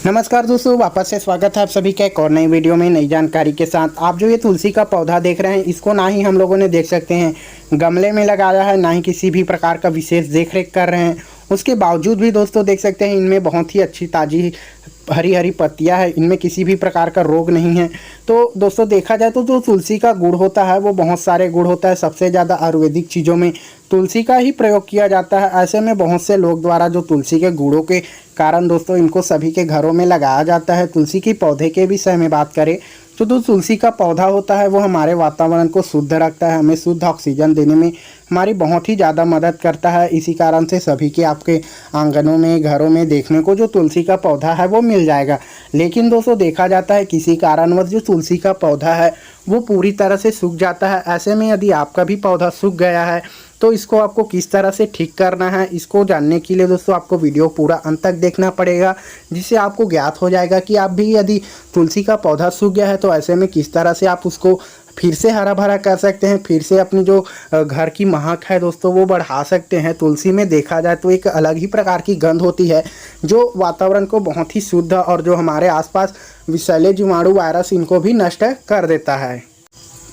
नमस्कार दोस्तों, वापस से स्वागत है आप सभी का एक और नई वीडियो में नई जानकारी के साथ। आप जो ये तुलसी का पौधा देख रहे हैं, इसको ना ही हम लोगों ने देख सकते हैं गमले में लगाया है, ना ही किसी भी प्रकार का विशेष देख रेख कर रहे हैं। उसके बावजूद भी दोस्तों देख सकते हैं इनमें बहुत ही अच्छी ताज़ी हरी हरी पत्तियां हैं, इनमें किसी भी प्रकार का रोग नहीं है। तो दोस्तों देखा जाए तो जो तुलसी का गुड़ होता है वो बहुत सारे गुड़ होता है। सबसे ज़्यादा आयुर्वेदिक चीज़ों में तुलसी का ही प्रयोग किया जाता है। ऐसे में बहुत से लोग द्वारा जो तुलसी के गुड़ों के कारण दोस्तों इनको सभी के घरों में लगाया जाता है। तुलसी की पौधे के विषय में बात करें तो जो तुलसी का पौधा होता है वो हमारे वातावरण को शुद्ध रखता है, हमें शुद्ध ऑक्सीजन देने में हमारी बहुत ही ज़्यादा मदद करता है। इसी कारण से सभी के आपके आंगनों में, घरों में देखने को जो तुलसी का पौधा है वो मिल जाएगा। लेकिन दोस्तों देखा जाता है किसी कारणवश जो तुलसी का पौधा है वो पूरी तरह से सूख जाता है। ऐसे में यदि आपका भी पौधा सूख गया है तो इसको आपको किस तरह से ठीक करना है, इसको जानने के लिए दोस्तों आपको वीडियो पूरा अंत तक देखना पड़ेगा, जिससे आपको ज्ञात हो जाएगा कि आप भी यदि तुलसी का पौधा सूख गया है तो ऐसे में किस तरह से आप उसको फिर से हरा भरा कर सकते हैं, फिर से अपनी जो घर की महक है दोस्तों वो बढ़ा सकते हैं। तुलसी में देखा जाए तो एक अलग ही प्रकार की गंध होती है जो वातावरण को बहुत ही शुद्ध और जो हमारे आसपास विषैले जीवाणु, वायरस इनको भी नष्ट कर देता है।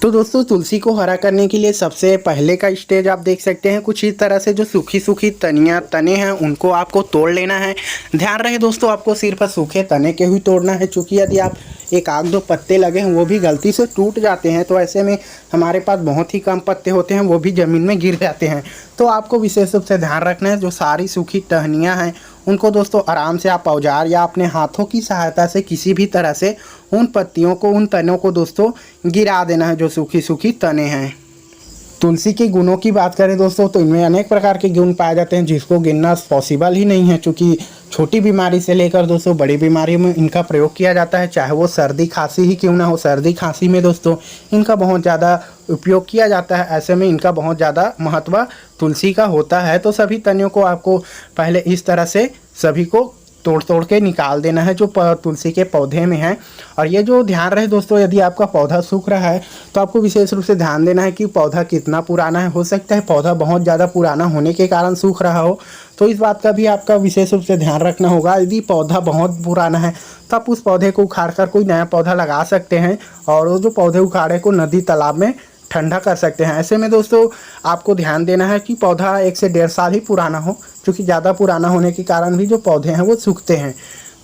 तो दोस्तों तुलसी को हरा करने के लिए सबसे पहले का स्टेज आप देख सकते हैं कुछ इस तरह से जो सूखी सूखी तने हैं उनको आपको तोड़ लेना है। ध्यान रहे दोस्तों आपको सिर्फ सूखे तने के ही तोड़ना है, क्योंकि यदि आप एक आध दो पत्ते लगे हैं वो भी गलती से टूट जाते हैं तो ऐसे में हमारे पास बहुत ही कम पत्ते होते हैं, वो भी ज़मीन में गिर जाते हैं। तो आपको विशेष रूप से ध्यान रखना है जो सारी सूखी टहनियाँ हैं उनको दोस्तों आराम से आप औजार या अपने हाथों की सहायता से किसी भी तरह से उन पत्तियों को, उन तनों को दोस्तों गिरा देना है जो सूखी सूखी तने हैं। तुलसी के गुणों की बात करें दोस्तों तो इनमें अनेक प्रकार के गुण पाए जाते हैं जिसको गिनना पॉसिबल ही नहीं है, क्योंकि छोटी बीमारी से लेकर दोस्तों बड़ी बीमारी में इनका प्रयोग किया जाता है। चाहे वो सर्दी खांसी ही क्यों ना हो, सर्दी खांसी में दोस्तों इनका बहुत ज़्यादा उपयोग किया जाता है। ऐसे में इनका बहुत ज़्यादा महत्व तुलसी का होता है। तो सभी तनियों को आपको पहले इस तरह से सभी को तोड़ के निकाल देना है जो तुलसी के पौधे में है। और ये जो ध्यान रहे दोस्तों यदि आपका पौधा सूख रहा है तो आपको विशेष रूप से ध्यान देना है कि पौधा कितना पुराना है। हो सकता है पौधा बहुत ज़्यादा पुराना होने के कारण सूख रहा हो, तो इस बात का भी आपका विशेष रूप से ध्यान रखना होगा। यदि पौधा बहुत पुराना है तो आप उस पौधे को उखाड़ कर कोई नया पौधा लगा सकते हैं और वो जो पौधे उखाड़े को नदी तालाब में ठंडा कर सकते हैं। ऐसे में दोस्तों आपको ध्यान देना है कि पौधा 1 से 1.5 साल ही पुराना हो, क्योंकि ज़्यादा पुराना होने के कारण भी जो पौधे हैं वो सूखते हैं।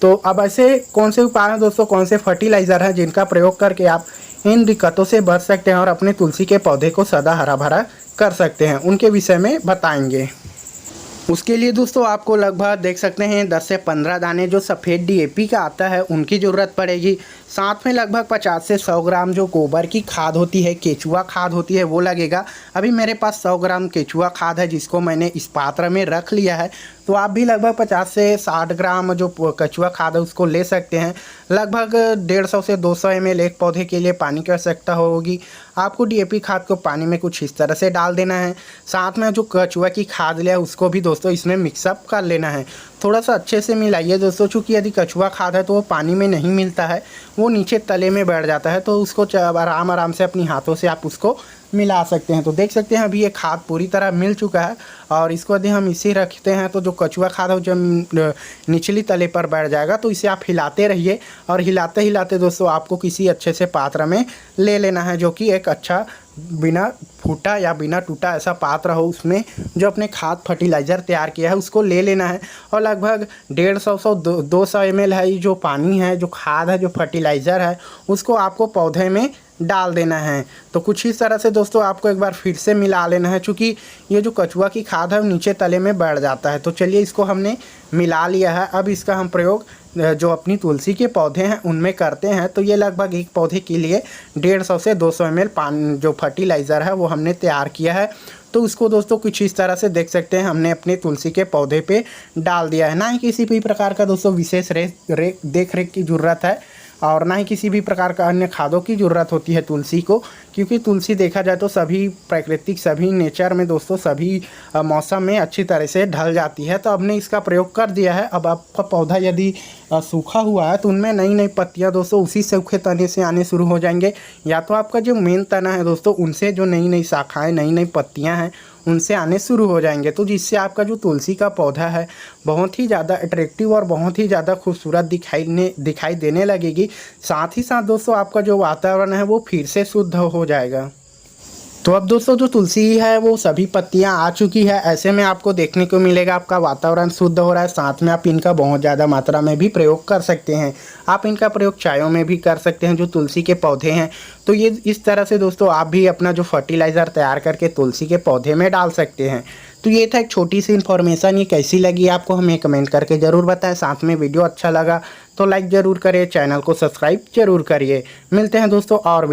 तो अब ऐसे कौन से उपाय हैं दोस्तों, कौन से फर्टिलाइज़र हैं जिनका प्रयोग करके आप इन दिक्कतों से बच सकते हैं और अपने तुलसी के पौधे को सदा हरा भरा कर सकते हैं, उनके विषय में बताएंगे। उसके लिए दोस्तों आपको लगभग देख सकते हैं 10 से 15 दाने जो सफ़ेद DAP का आता है उनकी ज़रूरत पड़ेगी। साथ में लगभग 50 से 100 ग्राम जो गोबर की खाद होती है, केचुआ खाद होती है, वो लगेगा। अभी मेरे पास 100 ग्राम केचुआ खाद है जिसको मैंने इस पात्र में रख लिया है। तो आप भी लगभग 50 से 60 ग्राम जो केचुआ खाद है उसको ले सकते हैं। लगभग 150 से 200 ml एक पौधे के लिए पानी की आवश्यकता होगी। आपको DAP खाद को पानी में कुछ इस तरह से डाल देना है। साथ में जो केचुआ की खाद लिया है उसको भी दोस्तों इसमें मिक्सअप कर लेना है। थोड़ा सा अच्छे से मिलाइए दोस्तों, चूँकि यदि केचुआ खाद है तो वो पानी में नहीं मिलता है, वो नीचे तले में बैठ जाता है। तो उसको आराम से अपनी हाथों से आप उसको मिला सकते हैं। तो देख सकते हैं अभी ये खाद पूरी तरह मिल चुका है और इसको यदि हम इसे रखते हैं तो जो केचुआ खाद है जब निचली तले पर बैठ जाएगा। तो इसे आप हिलाते रहिए और हिलाते हिलाते दोस्तों आपको किसी अच्छे से पात्र में ले लेना है, जो कि एक अच्छा बिना फूटा या बिना टूटा ऐसा पात्र हो, उसमें जो अपने खाद फर्टिलाइज़र तैयार किया है उसको ले लेना है। और लगभग 150 से 200 ml है जो पानी है, जो खाद है, जो फर्टिलाइज़र है, उसको आपको पौधे में डाल देना है। तो कुछ इस तरह से दोस्तों आपको एक बार फिर से मिला लेना है, क्योंकि ये जो केचुआ की खाद है नीचे तले में बैठ जाता है। तो चलिए इसको हमने मिला लिया है। अब इसका हम प्रयोग जो अपनी तुलसी के पौधे हैं उनमें करते हैं। तो ये लगभग एक पौधे के लिए 150 से 200 ml पानी जो फर्टिलाइज़र है वो हमने तैयार किया है। तो उसको दोस्तों कुछ इस तरह से देख सकते हैं हमने अपने तुलसी के पौधे पे डाल दिया है। ना ही किसी भी प्रकार का दोस्तों विशेष देख रेख की ज़रूरत है और ना ही किसी भी प्रकार का अन्य खादों की ज़रूरत होती है तुलसी को, क्योंकि तुलसी देखा जाए तो सभी प्राकृतिक, सभी नेचर में दोस्तों सभी मौसम में अच्छी तरह से ढल जाती है। तो हमने इसका प्रयोग कर दिया है। अब आपका पौधा यदि सूखा हुआ है तो उनमें नई नई पत्तियां दोस्तों उसी सूखे तने से आने शुरू हो जाएंगे, या तो आपका जो मेन तना है दोस्तों उनसे जो नई नई शाखाएँ, नई नई पत्तियाँ हैं उनसे आने शुरू हो जाएंगे। तो जिससे आपका जो तुलसी का पौधा है बहुत ही ज़्यादा अट्रैक्टिव और बहुत ही ज़्यादा खूबसूरत दिखाई देने लगेगी। साथ ही साथ दोस्तों आपका जो वातावरण है वो फिर से शुद्ध हो जाएगा। तो अब दोस्तों जो तुलसी है वो सभी पत्तियां आ चुकी है, ऐसे में आपको देखने को मिलेगा आपका वातावरण शुद्ध हो रहा है। साथ में आप इनका बहुत ज़्यादा मात्रा में भी प्रयोग कर सकते हैं। आप इनका प्रयोग चायों में भी कर सकते हैं जो तुलसी के पौधे हैं। तो ये इस तरह से दोस्तों आप भी अपना जो फर्टिलाइज़र तैयार करके तुलसी के पौधे में डाल सकते हैं। तो ये था एक छोटी सी इन्फॉर्मेशन। ये कैसी लगी आपको हमें कमेंट करके ज़रूर बताएं। साथ में वीडियो अच्छा लगा तो लाइक ज़रूर करिए, चैनल को सब्सक्राइब ज़रूर करिए। मिलते हैं दोस्तों और